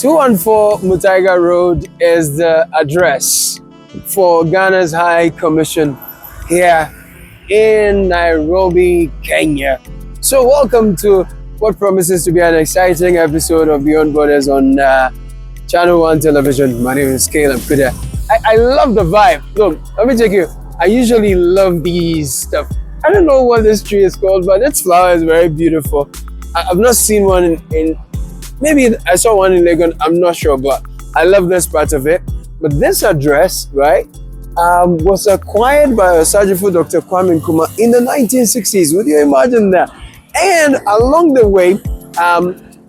214 Mutaiga Road is the address for Ghana's High Commission here in Nairobi, Kenya. So welcome to what promises to be an exciting episode of Beyond Borders on ChannelOne television. My name is Caleb Kuda. I love the vibe. Look, let me take you. I usually love these stuff. I don't know what this tree is called, but its flower is very beautiful. I've not seen one in maybe I saw one in Lagos, I'm not sure, but I love this part of it. But this address, right, was acquired by Osajifo Dr. Kwame Nkrumah in the 1960s. Would you imagine that? And along the way,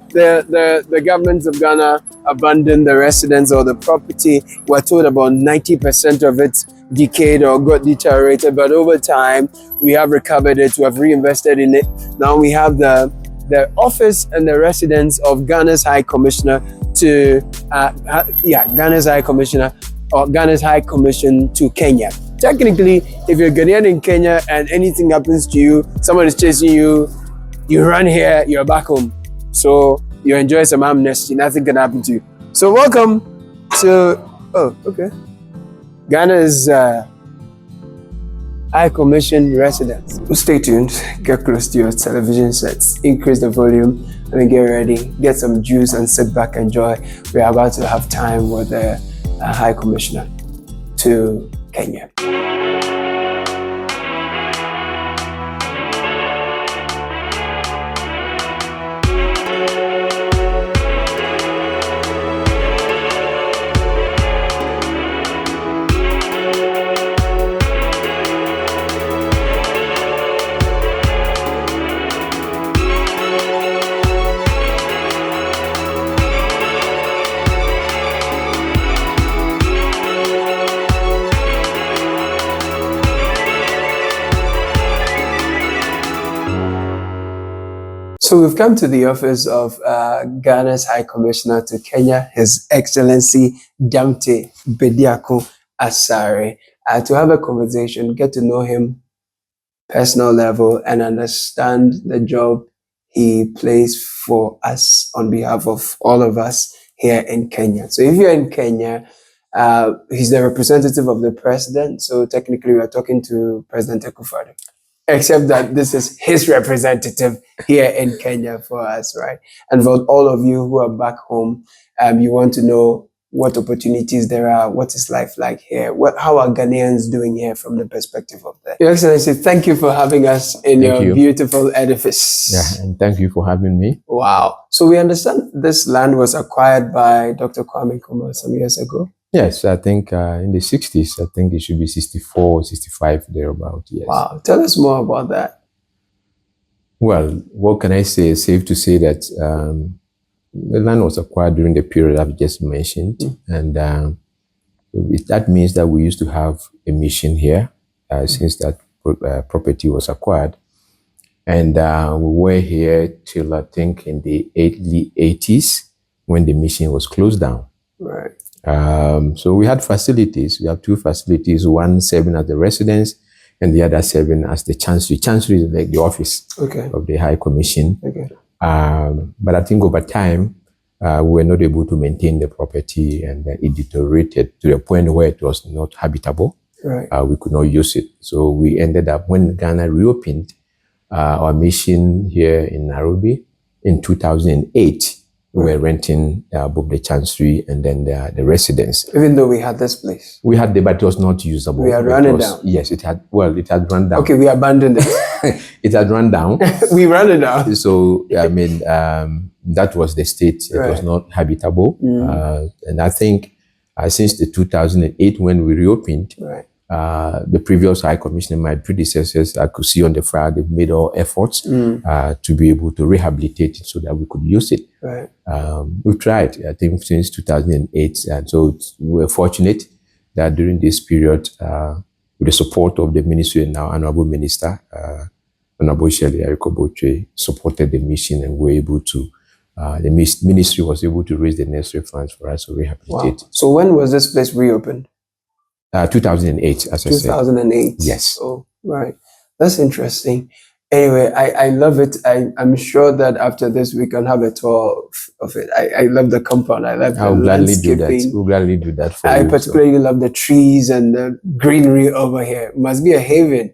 the government of Ghana abandoned the residence or the property. We're told about 90% of it decayed or got deteriorated, but over time, we have recovered it, we have reinvested in it. Now we have the office and the residence of Ghana's High Commissioner to Ghana's High Commissioner or Ghana's High Commission to Kenya. Technically, if you're Ghanaian in Kenya and anything happens to you, someone is chasing you, you run here, you're back home. So you enjoy some amnesty, nothing can happen to you. So welcome to Ghana's High Commission residence. Stay tuned, get close to your television sets, increase the volume, and get ready, get some juice and sit back and enjoy. We're about to have time with the High Commissioner to Kenya. So we've come to the office of Ghana's High Commissioner to Kenya, His Excellency Damte Bediako Asare, to have a conversation, get to know him personal level and understand the job he plays for us on behalf of all of us here in Kenya. So if you're in Kenya, he's the representative of the president. So technically we are talking to President Akufo-Addo. Except that this is his representative here in Kenya for us, right? And for all of you who are back home, you want to know what opportunities there are, what is life like here, how are Ghanaians doing here from the perspective of that. Your Excellency, thank you for having us in your beautiful edifice. Yeah, and thank you for having me. Wow. So we understand this land was acquired by Dr. Kwame Nkrumah some years ago. Yes, I think in the 60s, I think it should be 64, 65, thereabout, yes. Wow, tell us more about that. Well, what can I say? It's safe to say that the land was acquired during the period I've just mentioned. And that means that we used to have a mission here since that property was acquired. And we were here till I think in the early 80s when the mission was closed down. Right. So we had facilities. We have two facilities, one serving as the residence and the other serving as the chancery. Chancery is like the office of the High Commission. But I think over time, we were not able to maintain the property and it deteriorated to the point where it was not habitable. Right. We could not use it. So we ended up, when Ghana reopened our mission here in Nairobi in 2008, we were renting both the chancery and then the residence. Even though we had this place? We had but it was not usable. We had run it down? Yes, it had run down. Okay, we abandoned it. It had run down. We ran it down. So, I mean, that was the state. It was not habitable. And I think since the 2008 when we reopened, the previous High Commissioner, my predecessors, I could see on the file, they've made all efforts to be able to rehabilitate it so that we could use it. Right. We've tried, I think, since 2008. And so we were fortunate that during this period, with the support of the ministry and our Honorable Minister, Honorable Shirley Arikoboche, supported the mission and were able to, the ministry was able to raise the necessary funds for us to rehabilitate. Wow. So when was this place reopened? 2008, as I said. 2008. Yes. Oh, right. That's interesting. Anyway, I love it. I'm sure that after this we can have a tour of it. I love the compound. I love the I'll gladly do that. landscaping. We'll gladly do that for I you. particularly love the trees and the greenery over here. It must be a haven.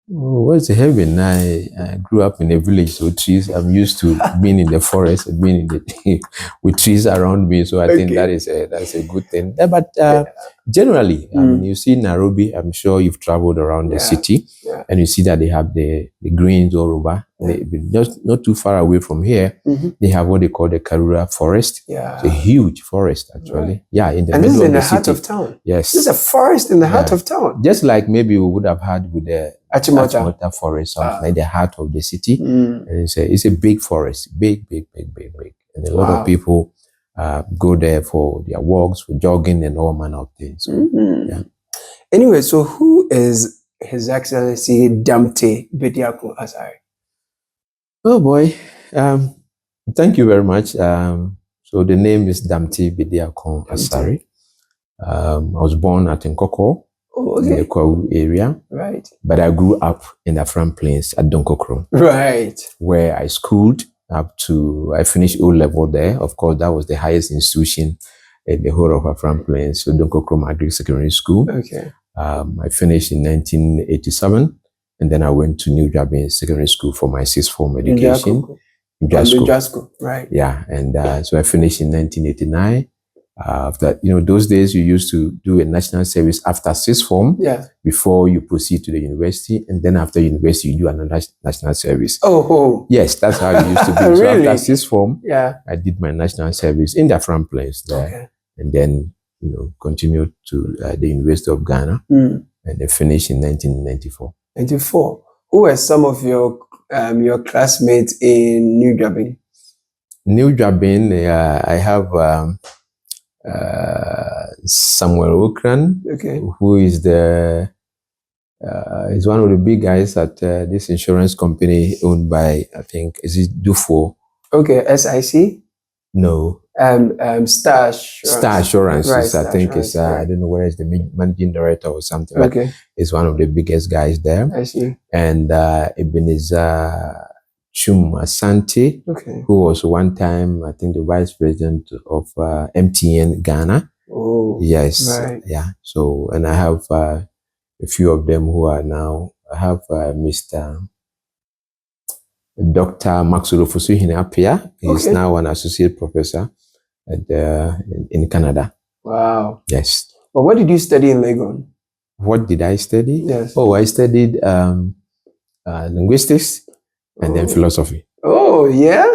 Oh, what's the heaven? I grew up in a village, so trees. I'm used to being in the forest, being in the with trees around me. So I think that's a good thing. But generally, I mean, you see Nairobi. I'm sure you've traveled around the city, and you see that they have the greens all over. Just not too far away from here, they have what they call the Karura Forest. Yeah, it's a huge forest actually. Yeah, in the and middle this is of in the the heart city. of town. Yes, this is a forest in the heart of town. Just like maybe we would have had with the Achimota Forest, something like the heart of the city. And it's a big forest, big. And a lot of people go there for their walks, for jogging and all manner of things. So, yeah. Anyway, so who is His Excellency Damte Bediako Asare? Oh boy, thank you very much. So the name is Damte Bediako Asare. I was born at Nkoko. In the Kwahu area. Right. But I grew up in the Afram Plains at Donkokro. Right. Where I schooled up to, I finished O-level there. Of course, that was the highest institution in the whole of Afram Plains. So Donkokro Agri Secondary School. Okay. I finished in 1987. And then I went to New Jabin Secondary School for my sixth form education. In Jasco. Right. Yeah. And so I finished in 1989. After, those days you used to do a national service after sixth form before you proceed to the university, and then after university you do another national service. Oh. Yes, that's how it used to be. Really? So after sixth form, I did my national service in the Afram Plains there, and then continued to the University of Ghana, and then finished in 1994. 94. Who were some of your classmates in New Jabin? New Jabin, I have. Samuel Okran, who is is one of the big guys at this insurance company owned by, I think, is it Dufo? Okay, SIC? No. Star Assurance. Right, I think it's, I don't know whether it's the managing director or something, but it's one of the biggest guys there. I see. And Ebenezer Chum Asante, who was one time, I think, the vice president of MTN Ghana. Oh, yes. Right. Yeah. So, and I have a few of them who are now, I have Mr. Dr. Maxwell Fusuhine Apia. He's now an associate professor in Canada. Wow. Yes. But what did you study in Legon? What did I study? Yes. Oh, I studied linguistics. And then philosophy. Oh, yeah?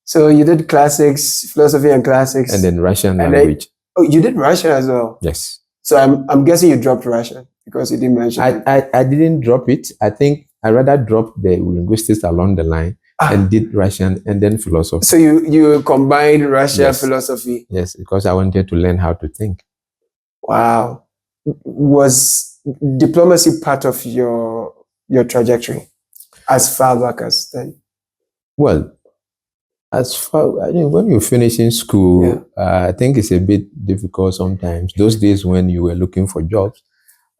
So you did classics, philosophy and classics. And then Russian language. You did Russian as well? Yes. So I'm guessing you dropped Russian because you didn't mention it. I didn't drop it. I think I rather dropped the linguistics along the line and did Russian and then philosophy. So you combined Russian philosophy? Yes, because I wanted to learn how to think. Wow. Was diplomacy part of your trajectory? As far back as then? Well, as far, when you finish in school, I think it's a bit difficult sometimes. Those days when you were looking for jobs,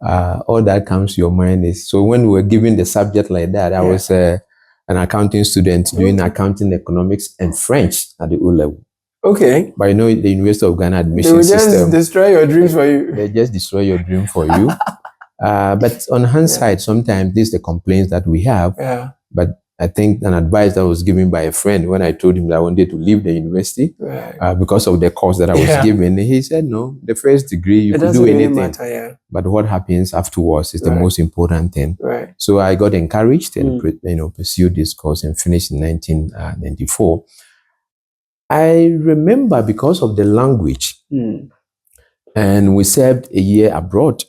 all that comes to your mind is, so when we were given the subject like that, I was an accounting student doing accounting, economics, and French at the O-level. Okay. But the University of Ghana admission system. They will just destroy your dreams for you. They just destroy your dream for you. But on hindsight, sometimes this is the complaints that we have. But I think an advice that was given by a friend when I told him that I wanted to leave the university because of the course that I was given, he said, no, the first degree, you could do anything. Really matter, but what happens afterwards is the most important thing. So I got encouraged and pursued this course and finished in 1994. I remember because of the language, and we served a year abroad.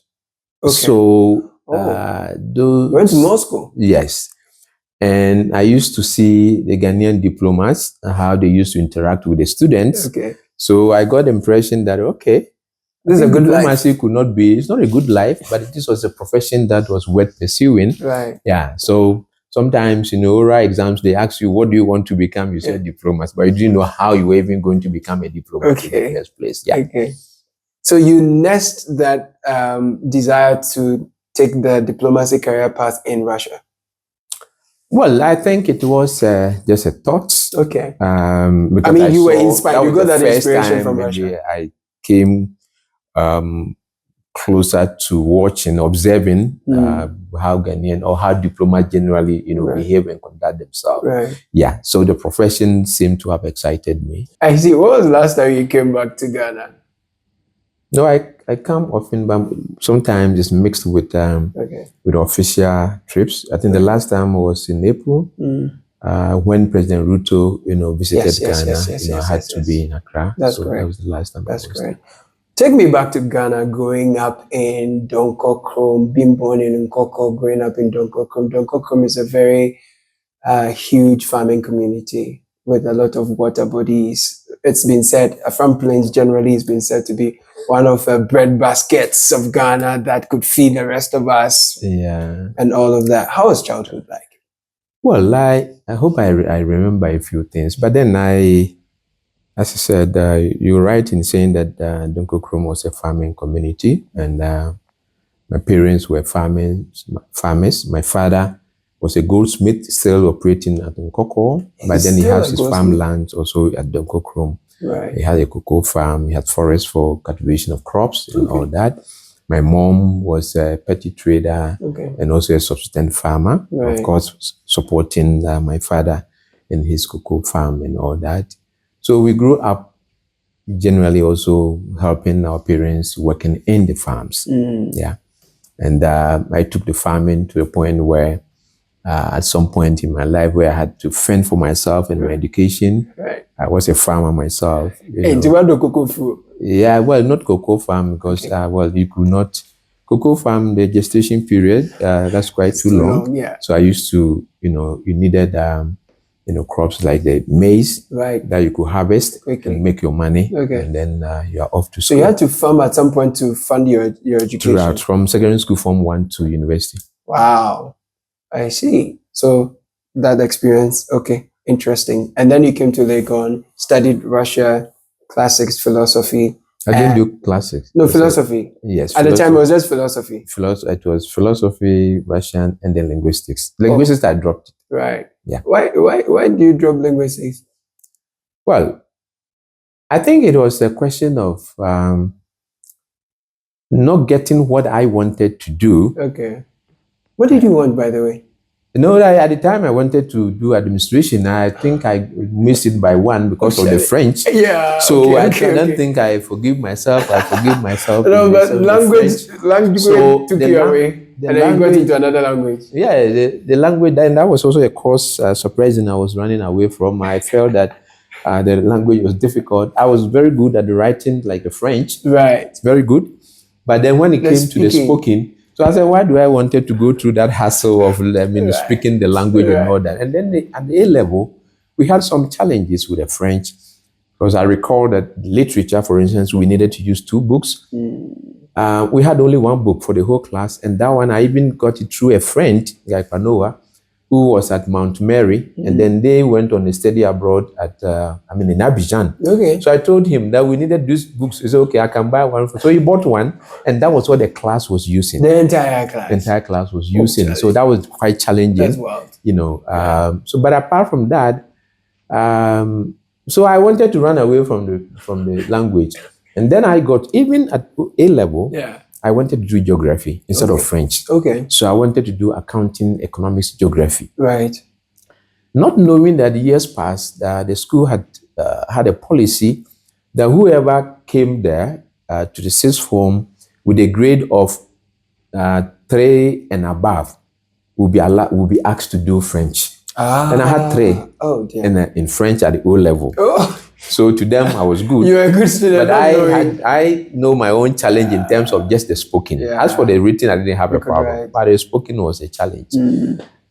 So you went to Moscow? Yes. And I used to see the Ghanaian diplomats, how they used to interact with the students. So I got the impression that, this is a good diplomacy life. It's not a good life, but this was a profession that was worth pursuing. Yeah. So sometimes, oral exams, they ask you, what do you want to become? You say diplomat, but you didn't know how you were even going to become a diplomat in the first place. Yeah. So you nest that desire to take the diplomacy career path in Russia? Well, I think it was just a thought. Okay. Because I mean, you were saw- inspired. That You was got the that first inspiration time from maybe Russia. I came closer to watching, observing how Ghanaian or how diplomats generally, behave and conduct themselves. Right. Yeah. So the profession seemed to have excited me. I see. What was the last time you came back to Ghana? No, I come often, but sometimes it's mixed with official trips. I think the last time was in April when President Ruto, visited Ghana. I had to be in Accra. That's so correct. That was the last time. That's correct. Take me back to Ghana, growing up in Donkokrom, being born in Nkoko, growing up in Donkokrom. Donkokrom is a very huge farming community with a lot of water bodies. It's been said, Afram Plains generally has been said to be one of the bread baskets of Ghana that could feed the rest of us. Yeah. And all of that. How was childhood like? Well, I hope I remember a few things, but then as I said, you're right in saying that Donkokrom was a farming community, and my parents were farmers. My father was a goldsmith, still operating at Nkoko, but then he has his farmlands also at Donkokrom. Right. He had a cocoa farm, he had forests for cultivation of crops and all that. My mom was a petty trader and also a subsistence farmer, of course, supporting my father in his cocoa farm and all that. So we grew up generally also helping our parents working in the farms. Yeah. And I took the farming to a point where at some point in my life where I had to fend for myself and my education. Right. I was a farmer myself. And do you want the cocoa fruit? Yeah, well, not cocoa farm because, you could not. Cocoa farm, the gestation period, that's quite too long. Yeah. So I used to, you needed, crops like the maize that you could harvest and make your money. And then you are off to school. So you had to farm at some point to fund your education? Throughout, from secondary school, from 1 to university. Wow. I see. So that experience, interesting. And then you came to Legon, studied Russia, classics, philosophy. I didn't do classics. No, philosophy. Yes. At the time, it was just philosophy. It was philosophy, Russian, and then linguistics. Linguistics, I dropped. Right. Yeah. Why do you drop linguistics? Well, I think it was a question of not getting what I wanted to do. Okay. What did you want, by the way? No, at the time I wanted to do administration. I think I missed it by 1 because of the French. Yeah. So I don't think I forgive myself. No, but language took you away. And then you got into another language. Yeah, the language, and that was also a course, surprising, I was running away from. I felt that the language was difficult. I was very good at the writing, like the French. Right. It's very good. But then when it came to the spoken, so I said, why do I wanted to go through that hassle of speaking the language and all that? And then at the A level, we had some challenges with the French. Because I recall that literature, for instance, we needed to use 2 books. We had only 1 book for the whole class. And that one, I even got it through a friend, Guy Panoa, who was at Mount Mary. And then they went on a study abroad at, in Abidjan. Okay. So I told him that we needed these books. He said, okay, I can buy one. So he bought one. And that was what the class was using. The entire class? The entire class was using. So that was quite challenging. That's wild. But apart from that, so I wanted to run away from the language. And then I got, even at A level, I wanted to do geography instead of French. Okay. So I wanted to do accounting, economics, geography. Right. Not knowing that the years passed, the school had a policy that whoever came there to the 6th form with a grade of 3 and above will be asked to do French. And I had 3 in French at the O level. Oh. So to them, I was good. You were a good student. But I know my own challenge in terms of just the spoken. As for the written, I didn't have a problem. But the spoken was a challenge.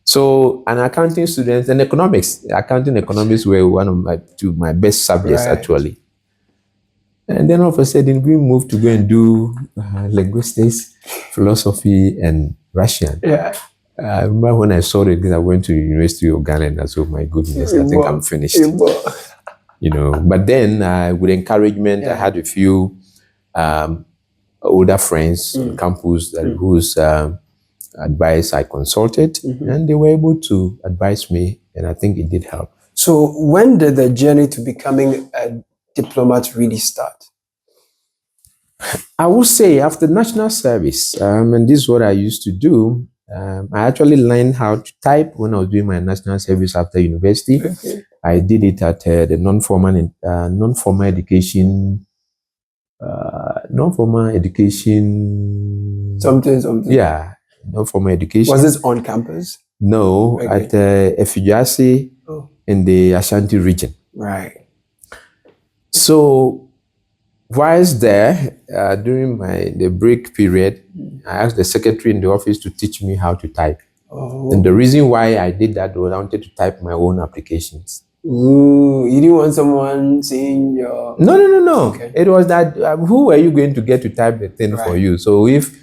So an accounting student and accounting economics were one of my best subjects actually. And then all of a sudden, we moved to go and do linguistics, philosophy, and Russian. Yeah. I remember when I saw it, I went to the University of Ghana and I said, oh my goodness, I think I'm finished. But then with encouragement, I had a few older friends on campus whose advice I consulted, and they were able to advise me, and I think it did help. So when did the journey to becoming a diplomat really start? I would say after national service, and this is what I used to do. I actually learned how to type when I was doing my national service after university. Okay. I did it at the non-formal education. Non-formal education. Something. Yeah, non-formal education. Was this on campus? No, Okay. at Efijasi in the Ashanti region. Right. So, whilst there, during the break period, I asked the secretary in the office to teach me how to type. And the reason why I did that was I wanted to type my own applications. Ooh, you didn't want someone seeing your... No. Okay. It was that, who are you going to get to type the thing for you? So if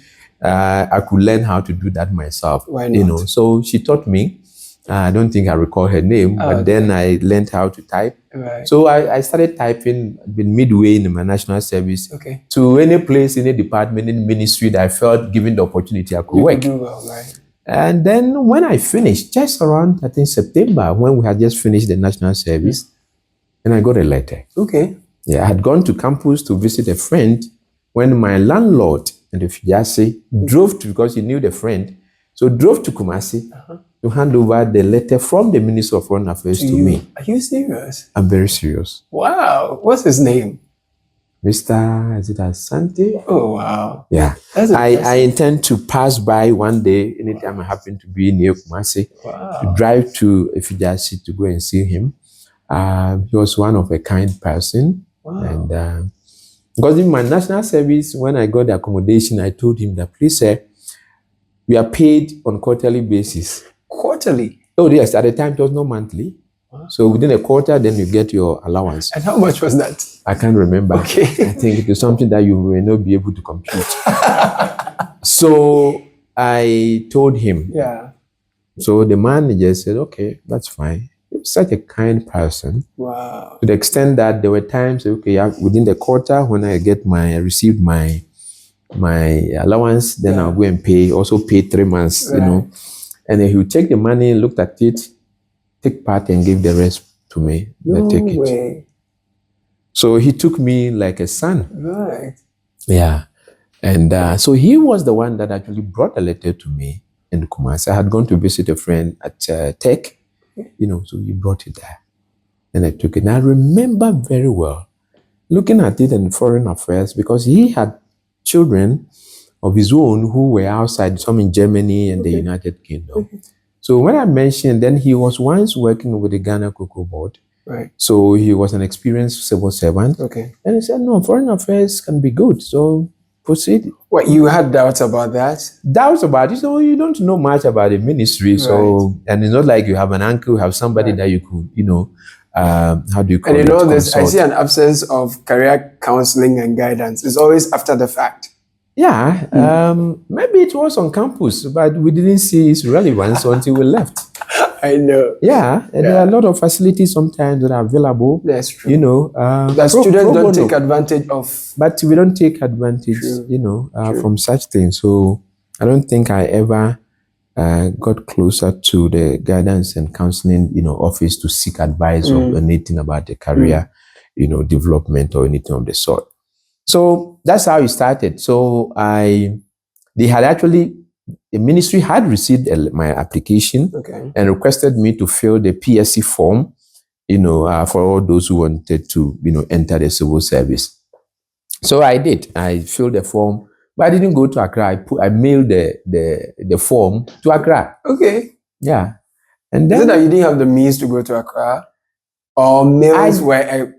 I could learn how to do that myself, why not? So she taught me. I don't think I recall her name, but then I learned how to type. Right. So I started typing midway in my national service to any place, any department, any ministry that I felt given the opportunity I could work. Do well, right. And then when I finished, just around, I think September, when we had just finished the national service, and I got a letter. Okay. Yeah, I had gone to campus to visit a friend when my landlord in the Fijasi drove to, because he knew the friend, so drove to Kumasi to hand over the letter from the Minister of Foreign Affairs to me. Are you serious? I'm very serious. Wow. What's his name? Mr. Is it Asante? Oh, wow. Yeah. I intend to pass by one day, anytime I happen to be near Kumasi, to drive to Efijasi to go and see him. He was one of a kind person. Wow. And because in my national service, when I got the accommodation, I told him that, please, sir, we are paid on quarterly basis. Quarterly? Oh, yes. At the time, it was not monthly. Wow. So within a quarter, then you get your allowance. And how much was that? I can't remember. Okay. I think it is something that you may not be able to compute. So I told him. Yeah. So the manager said, okay, that's fine. He was such a kind person. Wow. To the extent that there were times, okay, within the quarter, when I received my allowance, then I'll go and also pay 3 months, And then he would take the money, looked at it, take part and give the rest to me. No take way. It. So he took me like a son. Right. Yeah. And so he was the one that actually brought a letter to me in Kumasi. I had gone to visit a friend at Tech, so he brought it there. And I took it. And I remember very well looking at it in Foreign Affairs, because he had children of his own who were outside, some in Germany and the United Kingdom. So when I mentioned, then he was once working with the Ghana Cocoa Board. Right. So he was an experienced civil servant. Okay. And he said, no, Foreign Affairs can be good. So proceed. What, you had doubts about that? Doubts about it. So you don't know much about the ministry. So, and it's not like you have an uncle, you have somebody that you could, how do you call it? And in all this, I see an absence of career counseling and guidance. It's always after the fact. Yeah, maybe it was on campus, but we didn't see its relevance until we left. I know. Yeah, and there are a lot of facilities sometimes that are available. That's true. That students don't take advantage of. But we don't take advantage, from such things. So I don't think I ever got closer to the guidance and counseling, office to seek advice or anything about the career, development or anything of the sort. So that's how it started. So the ministry had received my application and requested me to fill the PSC form, for all those who wanted to, enter the civil service. So I did. I filled the form, but I didn't go to Accra. I mailed the form to Accra. Okay. Yeah. And then is it that you didn't have the means to go to Accra, or mails were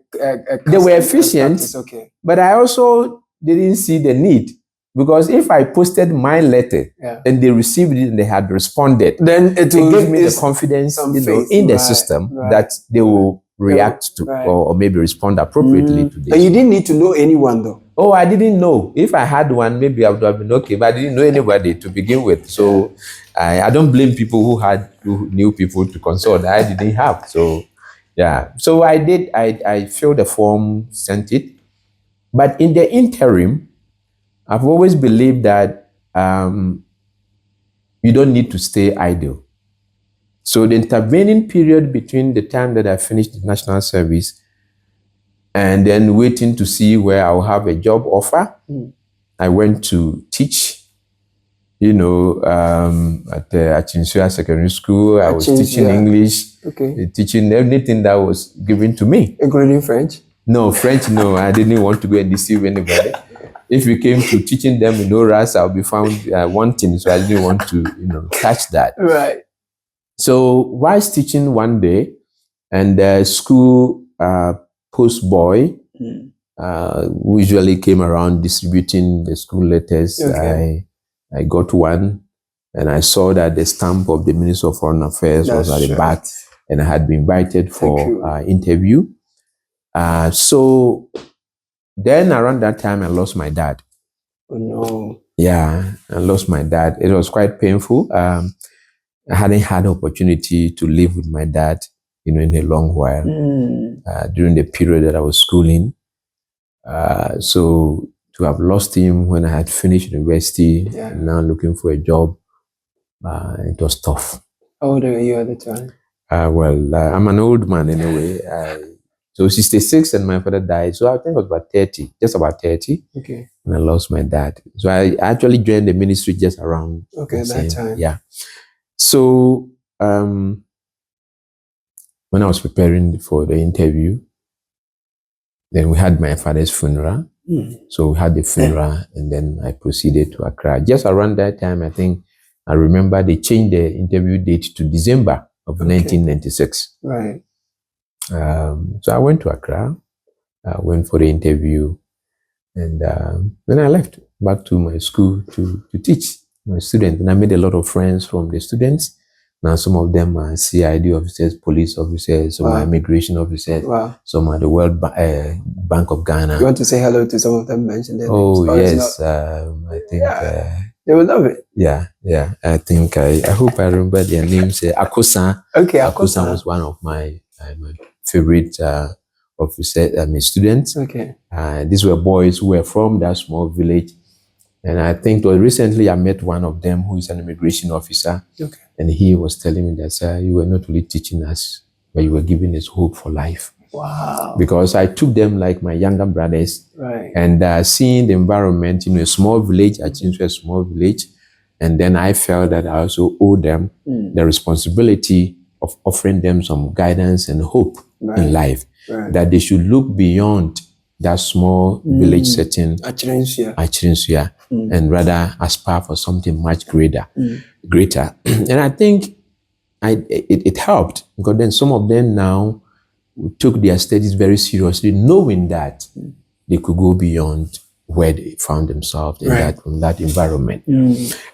they were efficient, but I also didn't see the need, because if I posted my letter and they received it and they had responded, then it gave me the confidence in the system that they will react to or maybe respond appropriately to this. But you didn't need to know anyone though. Oh, I didn't know. If I had one, maybe I would have been okay, but I didn't know anybody to begin with. So I don't blame people who knew people to consult. I didn't have. So yeah. So I did. I filled the form, sent it. But in the interim, I've always believed that you don't need to stay idle. So the intervening period between the time that I finished the national service and then waiting to see where I'll have a job offer, I went to teach, at Achinsua Secondary School. I was teaching English, teaching everything that was given to me. Including French? No, French, no. I didn't want to go and deceive anybody. If we came to teaching them in Oras, I'll be found wanting, so I didn't want to, catch that. Right. So whilst teaching one day, and the school post boy who usually came around distributing the school letters, I got one, and I saw that the stamp of the Minister of Foreign Affairs was at the back, and I had been invited for interview. So then around that time, I lost my dad. Oh no. Yeah, I lost my dad. It was quite painful. I hadn't had the opportunity to live with my dad, in a long while during the period that I was schooling. So to have lost him when I had finished university and now looking for a job, it was tough. How old were you at the time? I'm an old man anyway. So 66 and my father died. So I think I was about 30, just about 30. Okay. And I lost my dad. So I actually joined the ministry just around that time. Yeah. So when I was preparing for the interview, then we had my father's funeral. So we had the funeral and then I proceeded to Accra. Just around that time, I think, I remember they changed the interview date to December of 1996. Right. So I went to Accra, went for the interview, and then I left back to my school to teach my students. And I made a lot of friends from the students. Now some of them are CID officers, police officers, some are immigration officers, some are the World Bank of Ghana. You want to say hello to some of them, mention their names? Yes, I think... they will love it. Yeah. I think, I hope I remember their names. Akosa. Okay, Akosa was one of my favorite students. Okay. These were boys who were from that small village. And I think recently I met one of them who is an immigration officer. Okay. And he was telling me that, sir, you were not only teaching us, but you were giving us hope for life. Wow. Because I took them like my younger brothers. Right. And seeing the environment in a small village, I changed to a small village. And then I felt that I also owe them the responsibility of offering them some guidance and hope in life. Right. That they should look beyond that small village setting, Achirinsia, and rather aspire for something much greater. And I think it helped, because then some of them now took their studies very seriously, knowing that they could go beyond where they found themselves in that environment.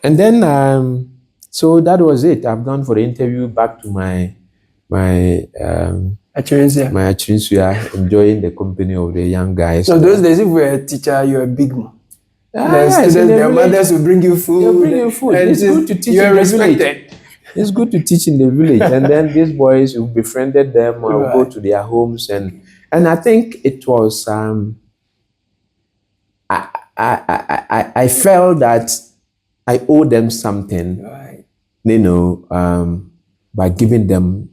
And then, so that was it. I've gone for the interview, back to my Achirinsia, enjoying the company of the young guys. So those days, if you were a teacher, you're a big man. Their mothers will bring you food. They'll bring you food. It's good to teach in the village. It's good to teach in the village. And then these boys who befriended them will go to their homes. And I think it was, I felt that I owe them something, by giving them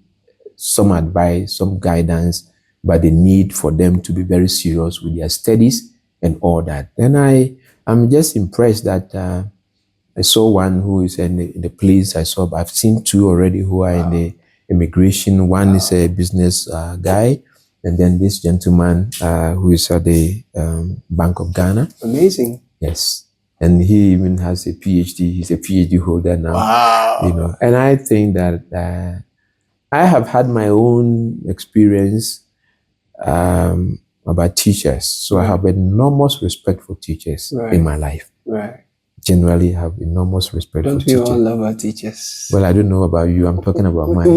some advice, some guidance, but the need for them to be very serious with their studies and all that. And I'm just impressed that I saw one who is in the police. I've seen two already who are in the immigration. One is a business guy, and then this gentleman who is at the Bank of Ghana. Amazing. Yes. And he even has a PhD. He's a PhD holder now. Wow. And I think that I have had my own experience about teachers. So I have enormous respect for teachers in my life. Right. Generally have enormous respect for teachers. Don't we all love our teachers? Well, I don't know about you. I'm talking about mine.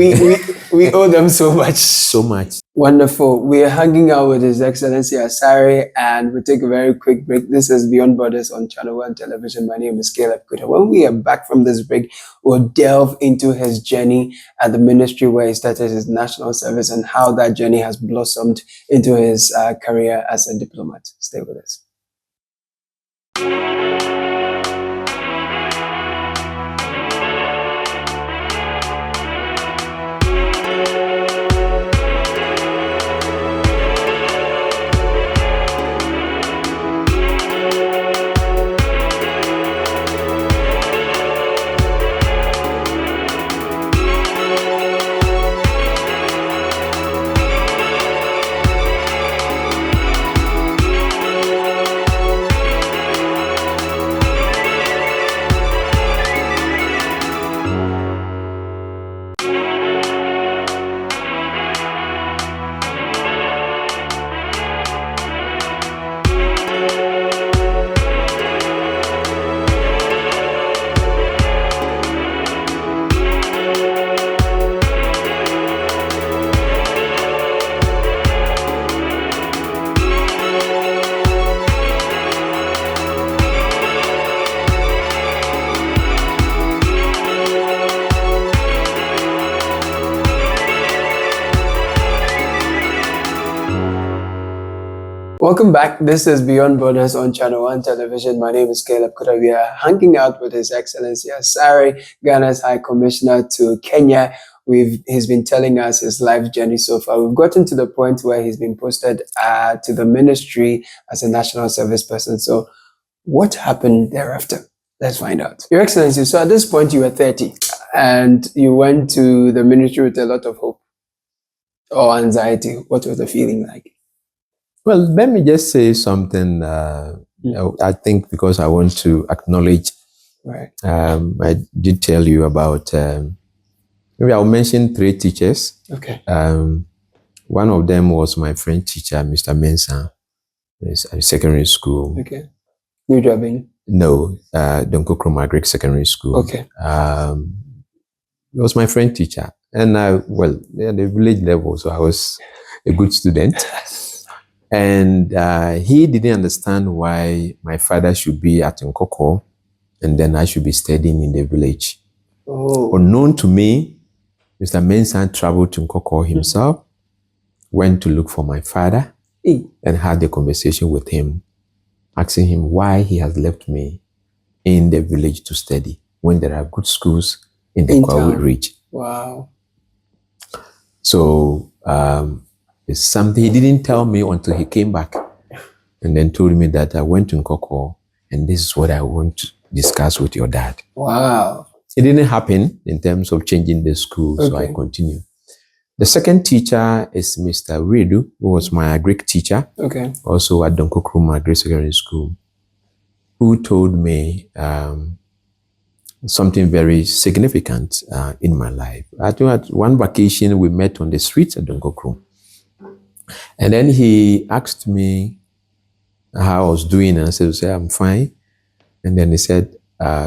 We owe them so much. So much. Wonderful. We are hanging out with His Excellency Asare, and we'll take a very quick break. This is Beyond Borders on ChannelOne Television. My name is Caleb Kuta. When we are back from this break, we'll delve into his journey at the ministry where he started his national service and how that journey has blossomed into his career as a diplomat. Stay with us. Welcome back. This is Beyond Borders on ChannelOne Television. My name is Caleb Kuda. We are hanging out with His Excellency Asare, Ghana's High Commissioner to Kenya. He's been telling us his life journey so far. We've gotten to the point where he's been posted to the ministry as a national service person. So what happened thereafter? Let's find out. Your Excellency, so at this point you were 30 and you went to the ministry with a lot of hope or anxiety. What was the feeling like? Well, let me just say something. I think because I want to acknowledge, Right. I did tell you about, maybe I'll mention 3 teachers. Okay. One of them was my French teacher, Mr. Mensah, at secondary school. Okay. New Jobbing? No, Donkokrom Agric Secondary School. Okay. He was my French teacher. And well, at the village level, so I was a good student. And he didn't understand why my father should be at Nkoko and then I should be studying in the village. Oh. Unknown to me, Mr. Mensah traveled to Nkoko himself, went to look for my father, and had a conversation with him, asking him why he has left me in the village to study when there are good schools in the Kwawu region. Wow. So it's something he didn't tell me until he came back and then told me that I went to Nkoko and this is what I want to discuss with your dad. Wow. It didn't happen in terms of changing the school, so I continued. The second teacher is Mr. Redu, who was my Greek teacher, also at Donkokrom Agric Secondary School, who told me something very significant in my life. At one vacation, we met on the streets at Donkokrom. And then he asked me how I was doing, and I said, I'm fine. And then he said,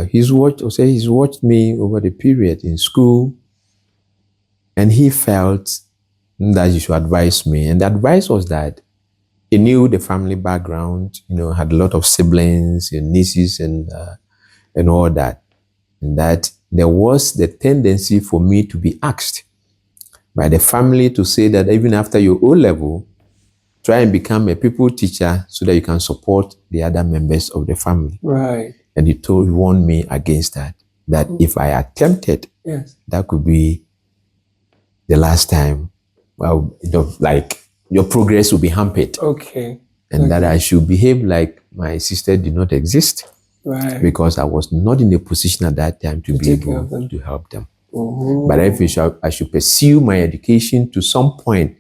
he's watched me over the period in school, and he felt that you should advise me. And the advice was that he knew the family background, had a lot of siblings and nieces and all that. And that there was the tendency for me to be asked by the family to say that even after your O-level, try and become a people teacher so that you can support the other members of the family. Right. And he warned me against that if I attempted, that could be the last time, well, like your progress will be hampered. Okay. And that I should behave like my sister did not exist. Right. Because I was not in a position at that time to be able to help them. Oh. But if I should pursue my education to some point,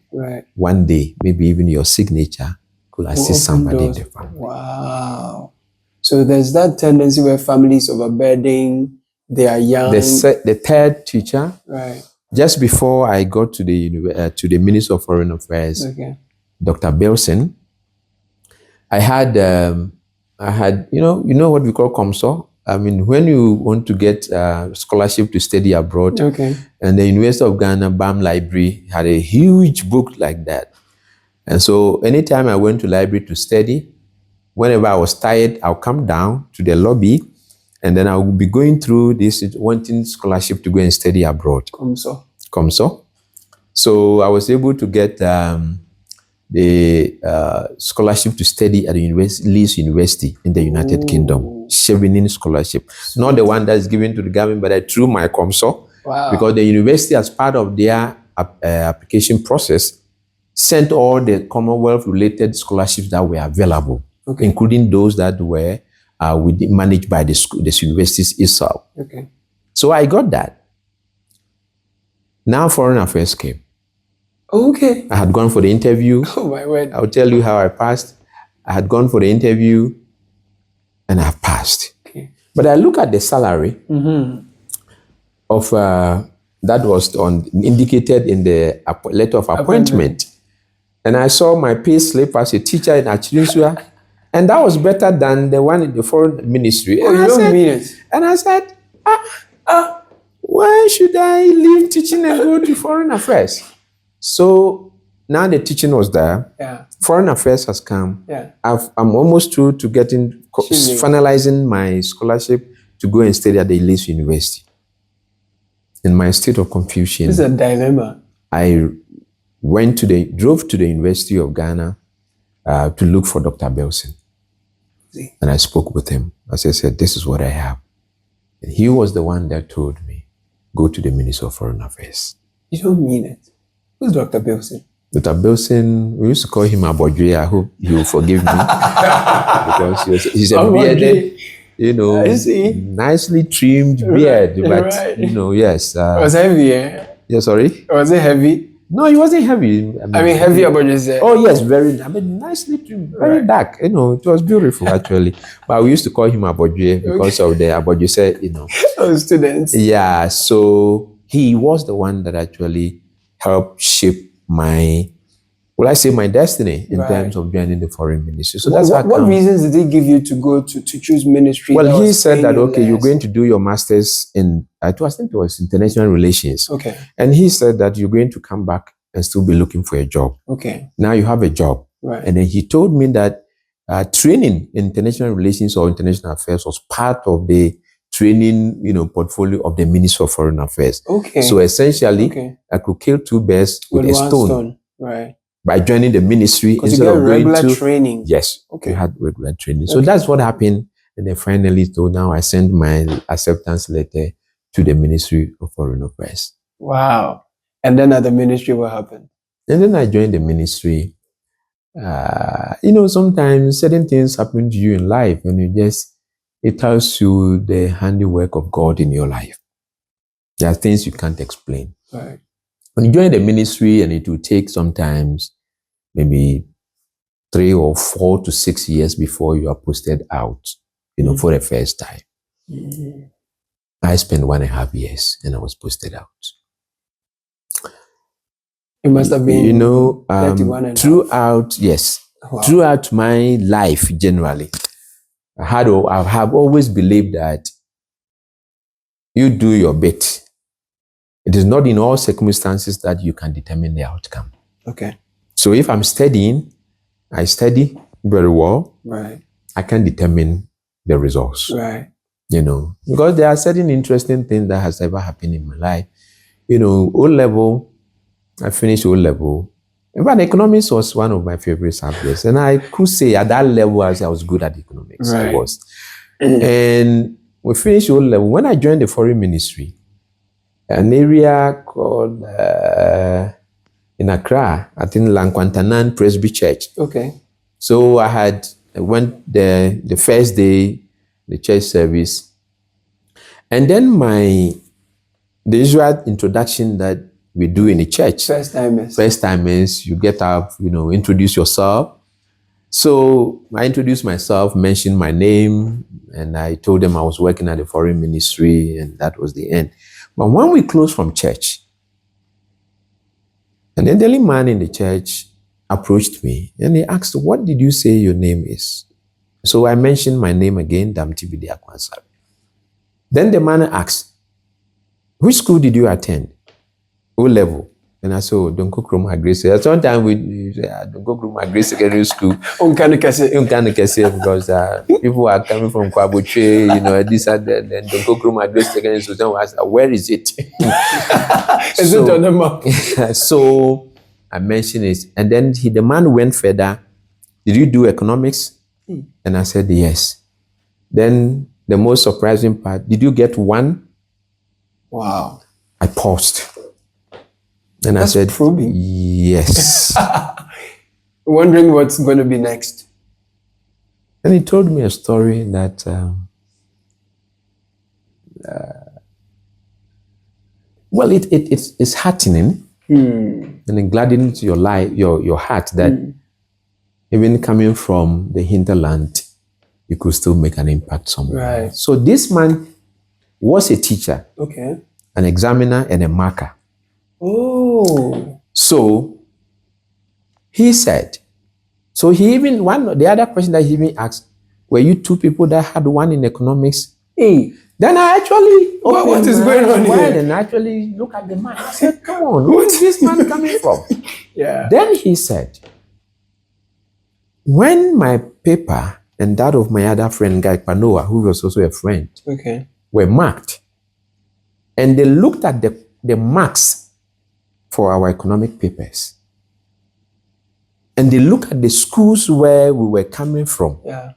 one day, maybe even your signature could assist somebody in the family. Wow. So there's that tendency where families overburden, they are young. The third teacher, just before I got to the Minister of Foreign Affairs, Dr. Belson, I had you know what we call COMSO. I mean, when you want to get scholarship to study abroad, and the University of Ghana BAM Library had a huge book like that. And so anytime I went to library to study, whenever I was tired, I'll come down to the lobby, and then I will be going through this, wanting scholarship to go and study abroad. COMSO. So I was able to get the scholarship to study at the Leeds University in the United Kingdom, Chevening scholarship. Not the one that's given to the government, but through my COMSO, because the university, as part of their application process, sent all the Commonwealth-related scholarships that were available, including those that were managed by the universities itself. So I got that. Now Foreign Affairs came. I had gone for the interview. Oh my word. I'll tell you how I passed. I had gone for the interview and I passed. But I look at the salary of that was indicated in the letter of appointment. And I saw my pay slip as a teacher in Achirinsua, and that was better than the one in the foreign ministry. Oh, you don't mean it? And I said, why should I leave teaching and go to Foreign Affairs? So now the teaching was there. Foreign Affairs has come. I'm almost through to finalizing my scholarship to go and study at the Leeds University. In my state of confusion, this is a dilemma. I drove to the University of Ghana, to look for Dr. Belson. See. And I spoke with him. I said, this is what I have. And he was the one that told me, go to the Ministry of Foreign Affairs. You don't mean it. Who's Dr. Belson? Dr. Belson, we used to call him Abodwe. I hope he will forgive me. Because he's a bearded, nicely trimmed beard. But, yes. Was heavy, eh? Yeah, sorry? Was it heavy? No, he wasn't heavy. I mean heavy Abodwe. Oh, yes, nicely trimmed, very dark. It was beautiful, actually. But we used to call him Abodwe because of the Abodwe, Oh, students. Yeah, so he was the one that actually helped shape my destiny in terms of joining the foreign ministry. So what reasons did he give you to go to choose ministry? Well, he said that, okay, you're going to do your master's in, I think it was international relations. Okay. And he said that you're going to come back and still be looking for a job. Okay. Now you have a job. Right. And then he told me that training in international relations or international affairs was part of the training, portfolio of the Ministry of Foreign Affairs. Okay. So essentially, I could kill two birds with a stone. Right. By joining the ministry instead of regular training. Yes. Okay. We had regular training. So that's what happened. And then finally, so now I sent my acceptance letter to the Ministry of Foreign Affairs. Wow. And then at the ministry, what happened? And then I joined the ministry. Sometimes certain things happen to you in life and it tells you the handiwork of God in your life. There are things you can't explain. Right. When you join the ministry, and it will take sometimes maybe 3 or 4 to 6 years before you are posted out, for the first time. Mm-hmm. I spent 1.5 years and I was posted out. It must have been, throughout my life generally, I have always believed that you do your bit. It is not in all circumstances that you can determine the outcome. Okay. So if I'm studying, I study very well. Right. I can determine the results. Right. Because there are certain interesting things that has ever happened in my life. O-level, I finished O-level. But economics was one of my favorite subjects. And I could say at that level, I was good at economics. Right. I was. And we finished O-level. When I joined the foreign ministry, an area called in Accra, I think Lankwantanan Presby Church. Okay. So I went there the first day, the church service, and then the usual introduction that we do in the church. First timers, you get up, introduce yourself. So I introduced myself, mentioned my name, and I told them I was working at the foreign ministry, and that was the end. But when we closed from church, an elderly man in the church approached me and he asked, what did you say your name is? So I mentioned my name again, Damtibidi Akwansari. Then the man asked, which school did you attend? O-level. And I said, Donko Kroma Grace. Sometimes we say, Donko Kroma Grace Secondary School. Because people are coming from Kwaboche, this and that. Then Donko Kroma Grace Secondary School. So I said, where is it? Is it on the map? So I mentioned it. And then the man went further. Did you do economics? And I said, yes. Then the most surprising part, did you get 1? Wow. I paused. And That's I said, probing. Yes. Wondering what's going to be next. And he told me a story that it's heartening and it gladdens your life, your heart that even coming from the hinterland, you could still make an impact somewhere. Right. So this man was a teacher, okay, an examiner, and a marker. Oh. So he said, so he even, the other question that he even asked, were you 2 people that had 1 in economics? Hey. Then I actually what is going on here? And actually look at the man. I said, come on, where is this man coming from? Yeah. Then he said, when my paper and that of my other friend, Guy Panoa, who was also a friend, okay, were marked, and they looked at the marks for our economic papers, and they look at the schools where we were coming from. Yeah.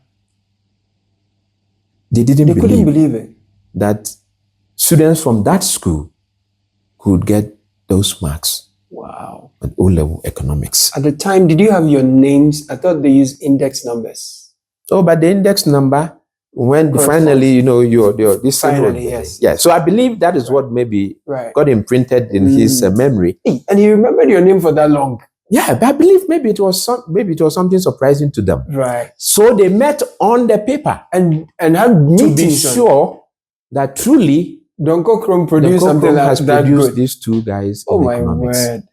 They couldn't believe it. That students from that school could get those marks. Wow. At O-level economics. At the time, did you have your names? I thought they used index numbers. Oh, but the index number, when finally, you know, this finally, yes. Yeah. So I believe that is what maybe right. got imprinted in his memory. And he remembered your name for that long. Yeah, but I believe maybe it was something surprising to them. Right. So they met on the paper and had meetings to be sure that truly Donko Krom produced something like that good. These two guys. Oh in my economics. word!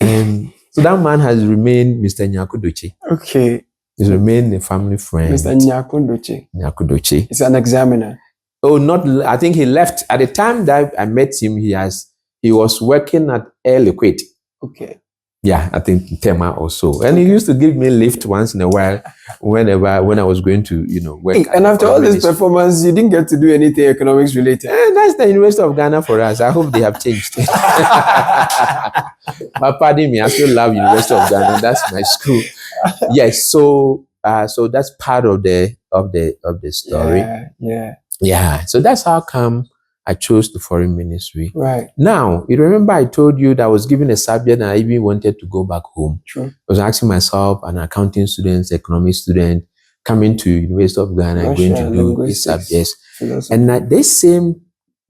And so that man has remained Mr. Nyakudochi. Okay. He's remained a family friend. Mr. Nyakudochi. Nyakudochi. He's an examiner. Oh, not. I think he left at the time that I met him. He was working at Air Liquid. Okay. Yeah, I think Tema or so. And he used to give me a lift once in a while when I was going to, work. And after all this performance, you didn't get to do anything economics related. That's the University of Ghana for us. I hope they have changed. But pardon me, I still love University of Ghana. That's my school. Yes, so that's part of the story. Yeah. So that's how come I chose the foreign ministry. Right. Now, you remember I told you that I was given a subject and I even wanted to go back home. True. I was asking myself, an accounting student, economic student, coming to University of Ghana, going to do these subjects. And this same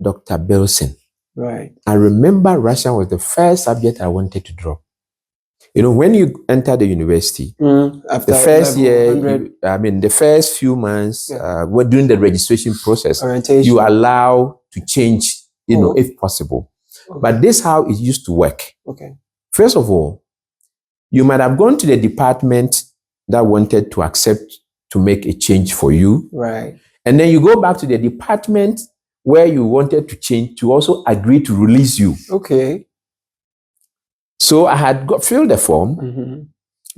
Dr. Belson, right. I remember Russian was the first subject I wanted to drop. You know, when you enter the university, after the first year, the first few months, during the registration process, you are allowed to change, if possible. Okay. But this is how it used to work. Okay. First of all, you might have gone to the department that wanted to accept to make a change for you. Right. And then you go back to the department where you wanted to change to also agree to release you. Okay. So I had filled the form,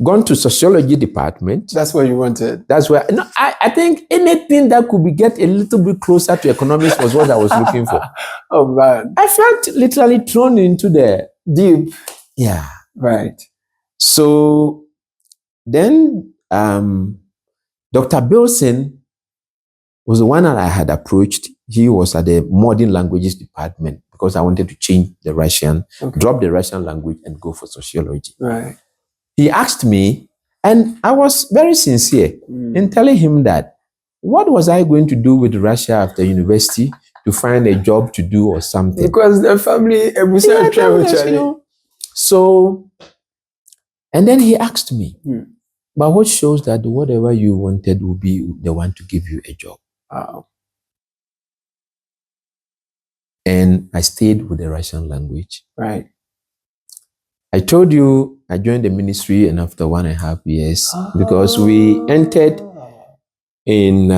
gone to sociology department. That's what you wanted. That's where I think anything that could get a little bit closer to economics was what I was looking for. Oh man. I felt literally thrown into the deep. Yeah. Right. So then Dr. Bilson was the one that I had approached. He was at the modern languages department because I wanted to change the Russian, drop the Russian language and go for sociology. Right. He asked me, and I was very sincere in telling him that what was I going to do with Russia after university to find a job to do or something? Because the family, So, and then he asked me, but what shows that whatever you wanted will be the one to give you a job? Wow. And I stayed with the Russian language. Right. I told you I joined the ministry and after 1.5 years because we entered in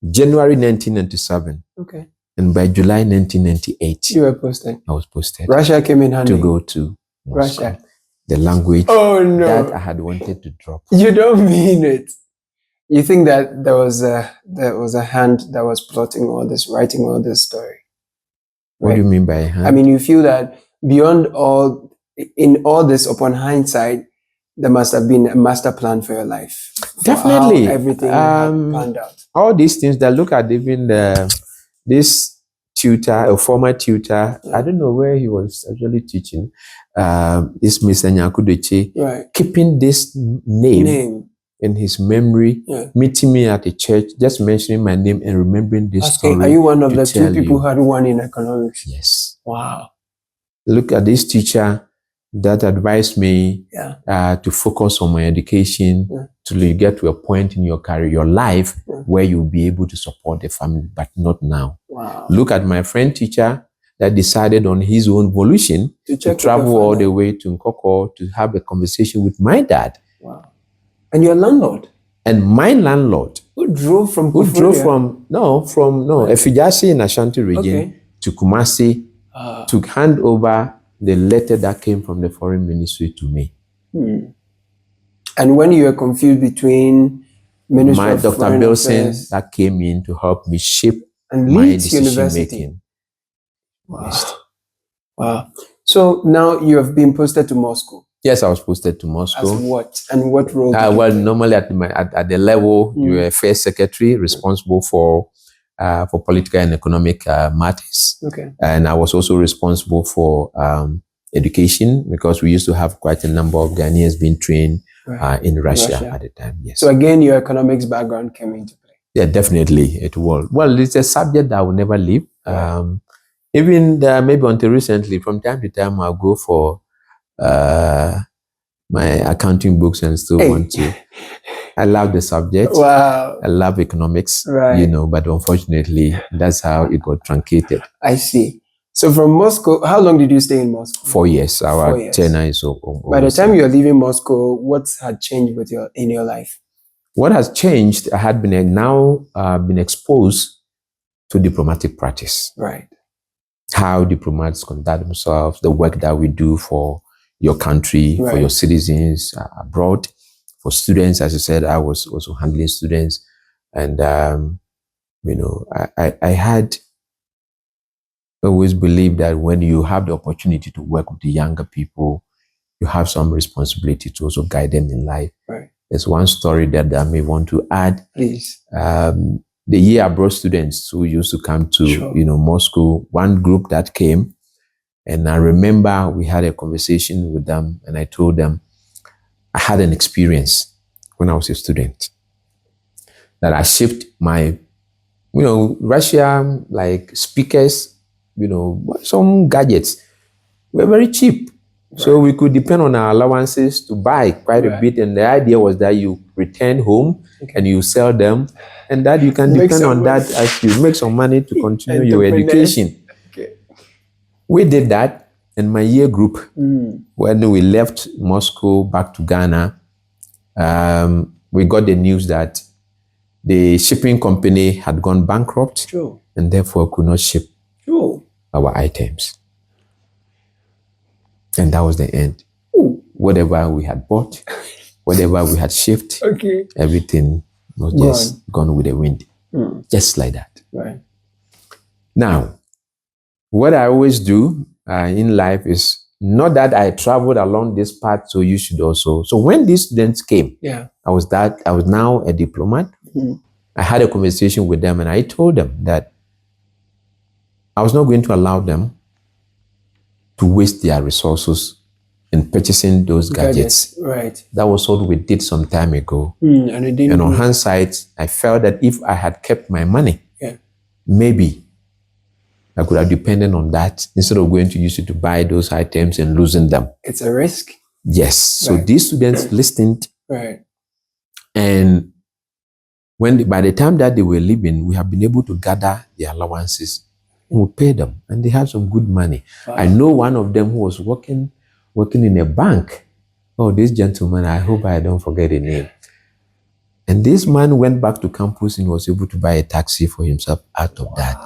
January 1997. Okay. And by July 1998, you were posted. I was posted. Russia came in handy to go to Moscow, Russia. The language that I had wanted to drop. You don't mean it. You think that there was a hand that was plotting all this, writing all this story? Right? What do you mean by a hand? I mean, you feel that beyond all, in all this, upon hindsight, there must have been a master plan for your life. Definitely. Everything planned out. All these things that look at even this tutor, a former tutor, I don't know where he was actually teaching, this Mr. Nyakudochi, keeping this name in his memory, meeting me at a church, just mentioning my name and remembering this story. Are you one of the two people who had one in economics? Yes. Wow. Look at this teacher that advised me to focus on my education till you get to a point in your career, your life, where you'll be able to support the family, but not now. Wow. Look at my friend teacher that decided on his own volition to travel all the way to Nkoko to have a conversation with my dad. Wow. And your landlord? And my landlord. Who drove from Efijasi in Ashanti region to Kumasi to hand over the letter that came from the foreign ministry to me. And when you were confused between Ministry of Dr. Foreign Bilson Affairs that came in to help me shape and my Leeds decision University. making. Wow. Wow. So now you have been posted to Moscow. Yes, I was posted to Moscow. As what? And what role? Well, normally at the level, you were affairs secretary responsible for political and economic matters. Okay. And I was also responsible for education, because we used to have quite a number of Ghanaians being trained in Russia at the time. Yes. So again, your economics background came into play. Yeah, definitely it will. Well, it's a subject that I will never leave. Even maybe until recently, from time to time, I'll go for my accounting books and still want to. I love the subject. Wow. I love economics, but unfortunately, that's how it got truncated. I see. So from Moscow, how long did you stay in Moscow? 4 years. Our tenure is over. By the time you're leaving Moscow, what had changed in your life? What has changed, I had been exposed to diplomatic practice. Right. How diplomats conduct themselves, the work that we do for your country, for your citizens abroad, for students. As I said, I was also handling students. And, I had always believed that when you have the opportunity to work with the younger people, you have some responsibility to also guide them in life. Right. There's one story that I may want to add. Please. The year abroad students who used to come to, Moscow, one group that came, and I remember we had a conversation with them, and I told them I had an experience when I was a student that I shipped my, Russia, like speakers, some gadgets were very cheap. Right. So we could depend on our allowances to buy quite a bit. And the idea was that you return home and you sell them, and that you can depend on that as you make some money to continue your education. Okay. We did that. And my year group, when we left Moscow back to Ghana, we got the news that the shipping company had gone bankrupt and therefore could not ship our items. And that was the end. Whatever we had bought, whatever we had shipped, everything was just gone with the wind. Just like that. Right. Now, what I always do in life is not that I traveled along this path, so you should also. So when these students came, I was now a diplomat. I had a conversation with them, and I told them that I was not going to allow them to waste their resources in purchasing those gadgets. Right. That was what we did some time ago. And on hindsight, I felt that if I had kept my money, maybe I could have depended on that instead of going to use it to buy those items and losing them. It's a risk. Yes. So these students listened. Right. And by the time that they were leaving, we have been able to gather their allowances. We pay them, and they have some good money. Wow. I know one of them who was working in a bank. Oh, this gentleman, I hope I don't forget the name. And this man went back to campus and was able to buy a taxi for himself out of that.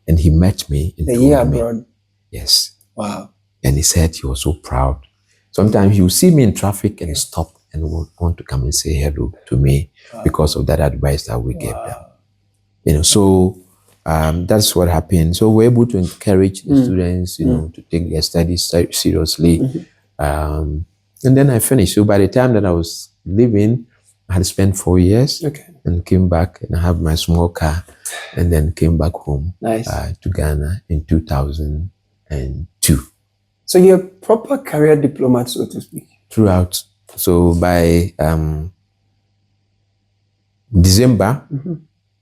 And he met me and told me. Abroad. Yes. Wow. And he said he was so proud. Sometimes he would see me in traffic and stop and would want to come and say hello to me because of that advice that we gave them. So that's what happened. So we're able to encourage the students, to take their studies seriously. And then I finished. So by the time that I was leaving, I had spent 4 years and came back, and I have my small car, and then came back home to Ghana in 2002. So you're a proper career diplomat, so to speak? Throughout. So by December,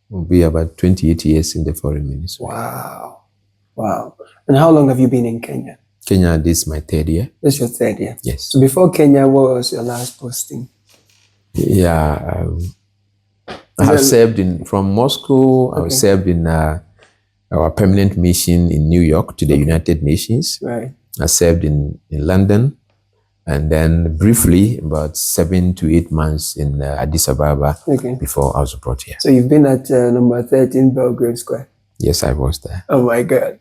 will be about 28 years in the foreign ministry. Wow. Wow. And how long have you been in Kenya? Kenya, this is my 3rd year. This is your 3rd year? Yes. So before Kenya, what was your last posting? Yeah. I have served from Moscow. I was served in our permanent mission in New York to the United Nations. Right. I served in London. And then briefly, about 7 to 8 months in Addis Ababa before I was brought here. So you've been at number 13 Belgrave Square? Yes, I was there. Oh my God.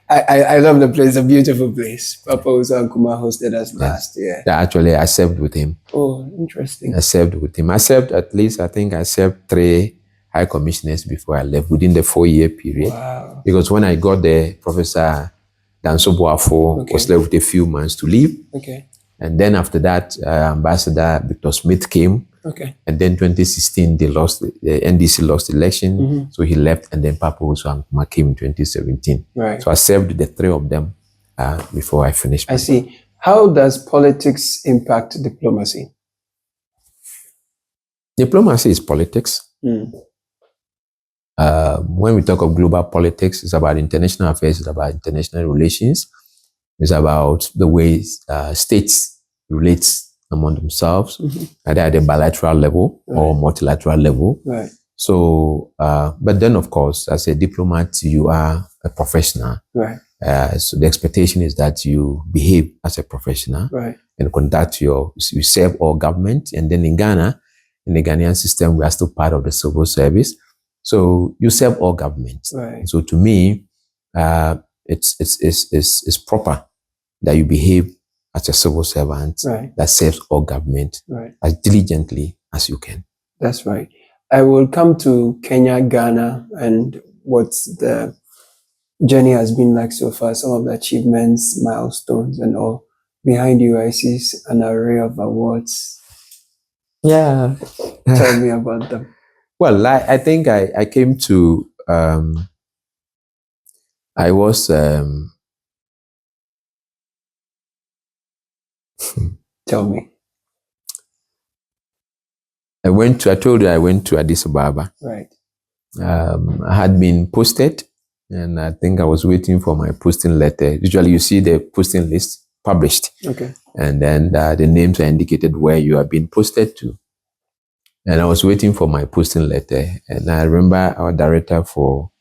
I love the place, a beautiful place. Papa Usankuma hosted us last year. Yeah, actually, I served with him. Oh, interesting. I served with him. I served at least, I think I served 3 high commissioners before I left within the 4-year period. Wow. Because when I got there, Professor Danso Boafo was left with a few months to leave. And then after that, Ambassador Victor Smith came. Okay. And then 2016, the NDC lost the election. So he left, and then Papa Nkrumah came in 2017. Right. So I served the three of them before I finished. I see. How does politics impact diplomacy? Diplomacy is politics. When we talk of global politics, it's about international affairs, it's about international relations, it's about the way states relate among themselves, either at a bilateral level or multilateral level. Right. So, but then of course, as a diplomat, you are a professional. Right. So the expectation is that you behave as a professional, right, and conduct you serve all government. And then in Ghana, in the Ghanaian system, we are still part of the civil service. So you serve all governments. right. So to me, it's proper that you behave as a civil servant Right. that serves all government Right. as diligently as you can. That's right. I will come to Kenya, Ghana, and what the journey has been like so far, some of the achievements, milestones, and all. Behind you, I see an array of awards. Yeah. Tell me about them. Well, I think I came to, I was, Tell me. I told you I went to Addis Ababa. Right. I had been posted, and I think I was waiting for my posting letter. Usually you see the posting list published. Okay. And then the names are indicated where you have been posted to. And I was waiting for my posting letter. And I remember our director for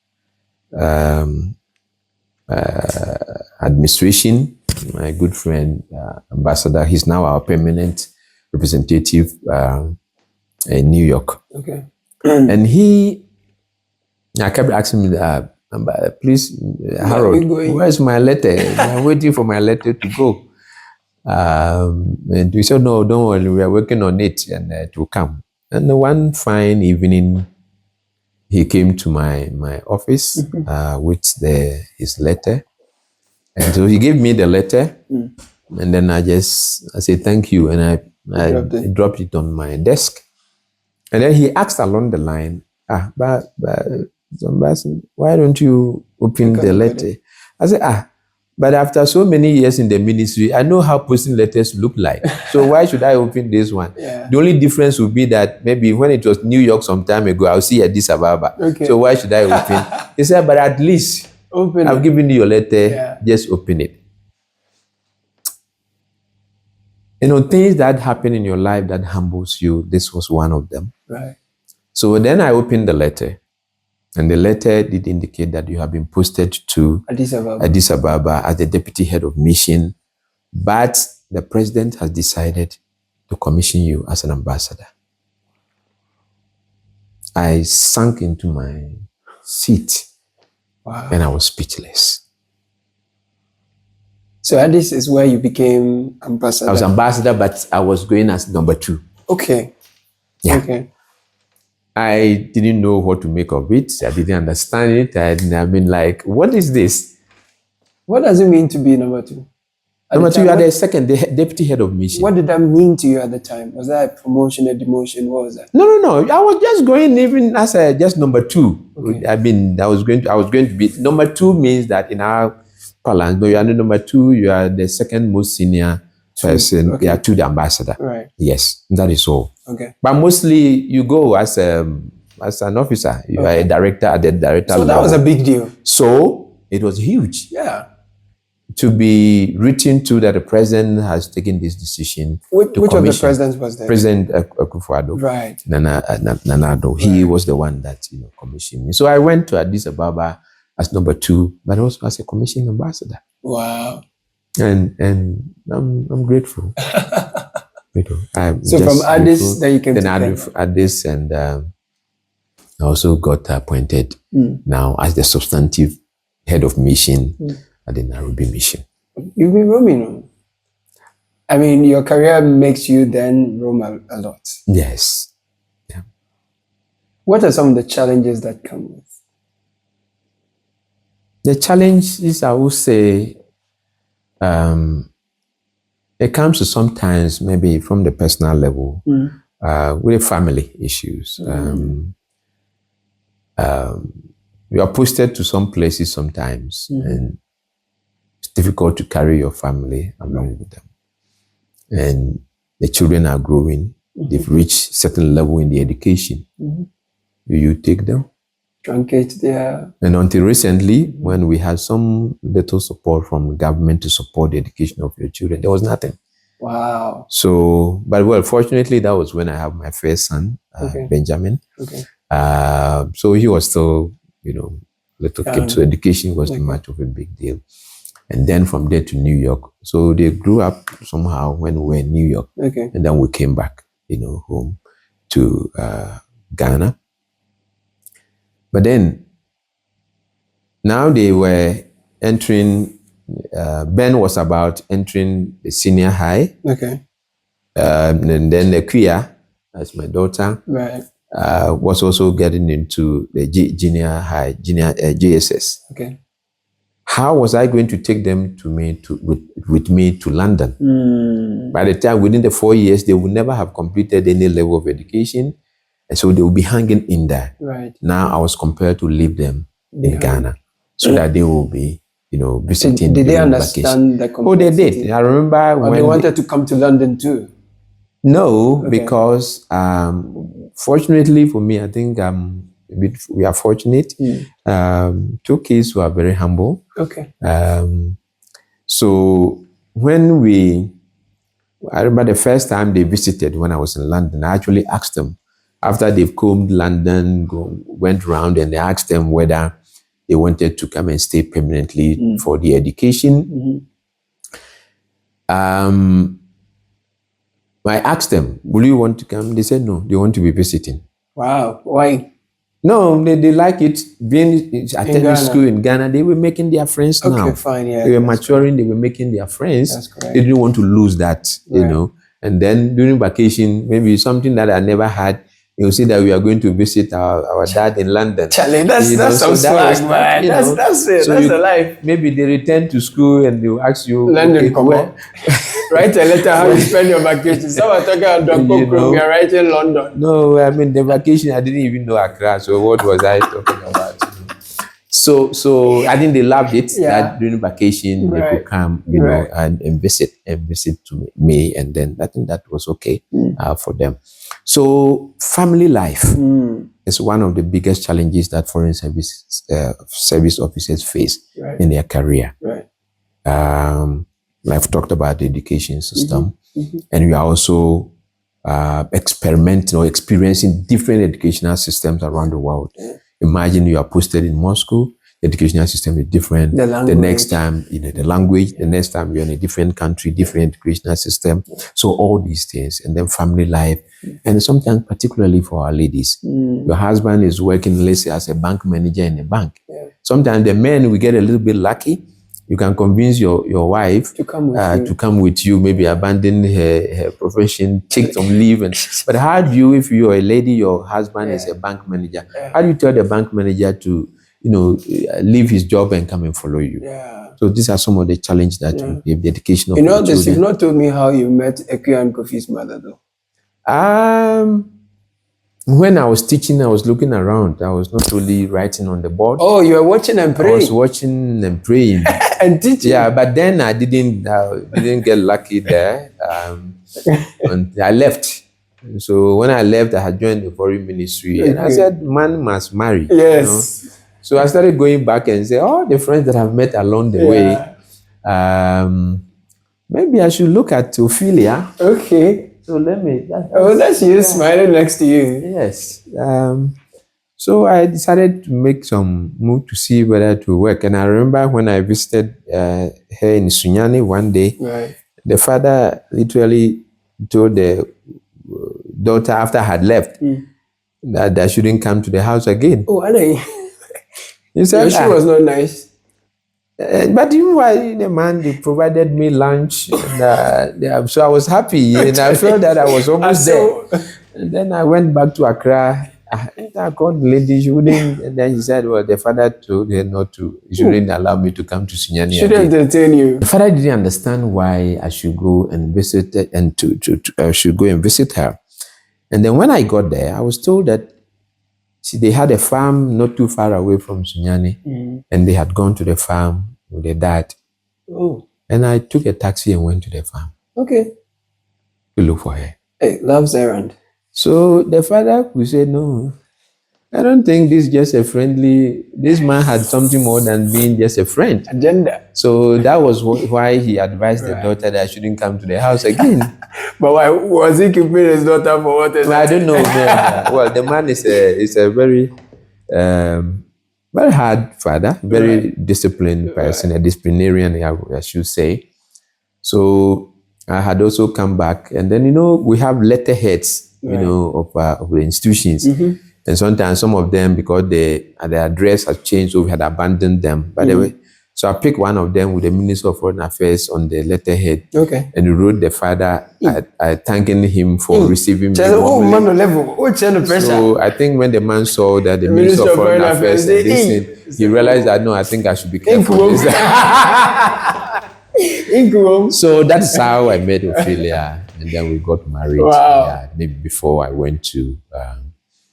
administration, my good friend, Ambassador, he's now our permanent representative in New York. Okay. And I kept asking me, please, Harold, where's my letter? I'm waiting for my letter to go. And we said, no, don't worry, we are working on it, and it will come. And one fine evening, he came to my office with his letter. And so he gave me the letter, and then I said, thank you. And I dropped it on my desk. And then he asked along the line, but why don't you open the letter? I said, but after so many years in the ministry, I know how posting letters look like. So why should I open this one? Yeah. The only difference would be that maybe when it was New York some time ago, I'll see Addis Ababa. Okay. So why should I open? He said, but at least I've given you your letter, just open it. You know, things that happen in your life that humbles you, this was one of them. Right. So then I opened the letter, and the letter did indicate that you have been posted to Addis Ababa as the deputy head of mission, but the president has decided to commission you as an ambassador. I sank into my seat. Wow. And I was speechless. So Addis is where you became ambassador? I was ambassador, but I was going as number 2. Okay. Yeah. Okay. I didn't know what to make of it. I didn't understand it. I've been like, what is this? What does it mean to be number 2? Number 2, you are the second, the deputy head of mission. What did that mean to you at the time? Was that a promotion, a demotion? What was that? No. I was just going even as just number 2. Okay. I was going to be number 2 means that in our parlance, but you are the number 2. You are the second most senior person. Okay. Yeah, to the ambassador. Right. Yes, that is all. Okay. But mostly you go as an officer. You are a director at the director level. So that was a big deal. So it was huge. Yeah. To be written to that the president has taken this decision. Which of the presidents was there? President Akufo-Addo. Right. Nana-Addo. He was the one that commissioned me. So I went to Addis Ababa as number 2, but also as a commissioned ambassador. Wow. And I'm grateful. So from Addis, then you came to Kenya. Addis, and I also got appointed now as the substantive head of mission at the Nairobi mission. You've been roaming. I mean, your career makes you then roam a lot. Yes. Yeah. What are some of the challenges that come with? The challenge is, I would say, in It comes to sometimes maybe from the personal level, with the family issues. You are posted to some places sometimes, and it's difficult to carry your family along with them. And the children are growing. They've reached certain level in the education. Do you take them? Truncate their... And until recently, when we had some little support from the government to support the education of your children, there was nothing. Wow. So, but well, fortunately, that was when I have my first son, Benjamin. So he was still, little kid. So education wasn't much of a big deal. And then from there to New York. So they grew up somehow when we were in New York. And then we came back, home to Ghana. But then, now they were entering, Ben was about entering the senior high. And then the Kuya, that's my daughter, was also getting into the junior high, JSS. How was I going to take them with me to London? By the time, within the 4 years, they would never have completed any level of education. And so they will be hanging in there. Now I was compelled to leave them in Ghana so that they will be, visiting. Did they understand the complexity? Oh, they did. I remember when they wanted to come to London too. No, because fortunately for me, I think we are fortunate. 2 kids who are very humble. So when I remember the first time they visited when I was in London, I actually asked them, after they've combed London, went around, and they asked them whether they wanted to come and stay permanently for the education. I asked them, will you want to come? They said no, they want to be visiting. Wow, why? No, they like it. Being attending school in Ghana, they were making their friends now. Fine, yeah. They were maturing, they were making their friends. That's correct. They didn't want to lose that, And then during vacation, maybe something that I never had, you'll see that we are going to visit our dad in London. Charlie, that's some swag, man. That's it. So that's the life. Maybe they return to school and they'll ask you, London, come on. Write a letter how you spend your vacation. Someone talking about Dr. We are writing London. No, I mean, the vacation, I didn't even know Accra. So what was I talking about? So I think they loved it that during vacation they could come, and visit to me, and then I think that was okay for them. So family life is one of the biggest challenges that foreign service officers face in their career. I've talked about the education system, and we are also experimenting or experiencing different educational systems around the world. Imagine you are posted in Moscow, the educational system is different. The next time, the language, the next time you're in a different country, different educational system. So all these things, and then family life, and sometimes particularly for our ladies, your husband is working, let's say, as a bank manager in a bank. Sometimes the men will get a little bit lucky. You can convince your wife to come with you, maybe abandon her profession, take some leave. But how do you, if you're a lady, your husband is a bank manager, how do you tell the bank manager to, leave his job and come and follow you? So these are some of the challenges that you have, the education of the children. You've not told me how you met Eku and Kofi's mother, though. When I was teaching, I was looking around. I was not only writing on the board. Oh, you were watching and praying. I was watching and praying. And teaching. Yeah, but then I didn't get lucky there. And I left. So when I left, I had joined the foreign ministry. And I said, man must marry. Yes. So I started going back and say, all the friends that I've met along the way, maybe I should look at Ophelia. Okay. So let me... that's you smiling next to you. Yes. So I decided to make some move to see whether it will work. And I remember when I visited her in Sunyani one day, the father literally told the daughter after I had left that I shouldn't come to the house again. Oh, Anna. He said, she was not nice. But even while the man, they provided me lunch, and, so I was happy, and I felt that I was almost there. And then I went back to Accra. I called the lady, she wouldn't. And then he said, well, the father told her not to, he shouldn't allow me to come to Sunyani Shouldn't again. entertain you. The father didn't understand why I should go and visit her and I should go and visit her. And then when I got there, I was told that they had a farm not too far away from Sunyani, and they had gone to the farm with their dad. Oh. And I took a taxi and went to the farm. Okay. To look for her. Hey, love's errand. So the father would say, no, I don't think this is just a friendly, this man had something more than being just a friend. Agenda. So that was why he advised the daughter that I shouldn't come to the house again. But why was he keeping his daughter for what? Well, I don't know. Well, the man is a very, very hard father, very disciplined person, a disciplinarian, I should say. So I had also come back, and then, we have letterheads, of the institutions. And sometimes some of them, because the address has changed, so we had abandoned them. By the way, so I picked one of them with the Minister of Foreign Affairs on the letterhead. Okay. And we wrote the father thanking him for receiving me. So I think when the man saw that the Minister of Foreign Affairs and this thing, he realized that, no, I think I should be careful. So that's how I met Ophelia. And then we got married. Wow. Yeah, maybe before I went to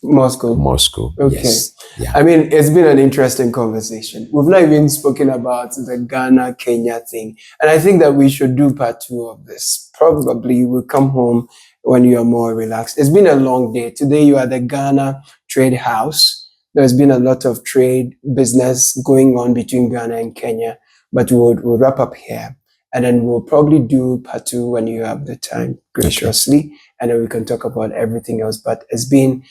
Moscow. Okay. Yes. Yeah. I mean, it's been an interesting conversation. We've not even spoken about the Ghana-Kenya thing. And I think that we should do part 2 of this. Probably you will come home when you are more relaxed. It's been a long day. Today you are at the Ghana Trade House. There's been a lot of trade business going on between Ghana and Kenya. But we'll wrap up here. And then we'll probably do part 2 when you have the time, graciously. Okay. And then we can talk about everything else. But it's been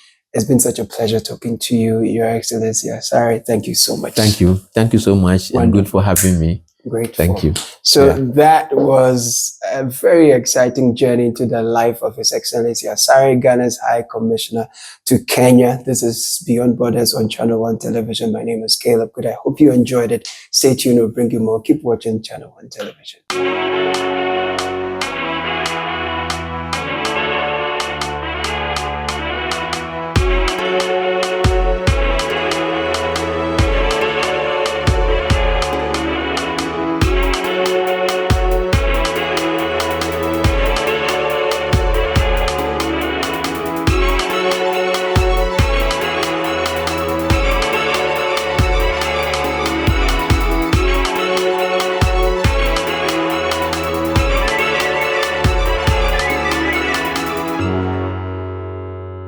such a pleasure talking to you, Your Excellency Asare. Thank you so much. Thank you. Thank you so much. And good for having me. Great. Thank you. So that was a very exciting journey into the life of His Excellency Asare, Ghana's High Commissioner to Kenya. This is Beyond Borders on ChannelOne Television. My name is Caleb Good. I hope you enjoyed it. Stay tuned. We'll bring you more. Keep watching ChannelOne Television.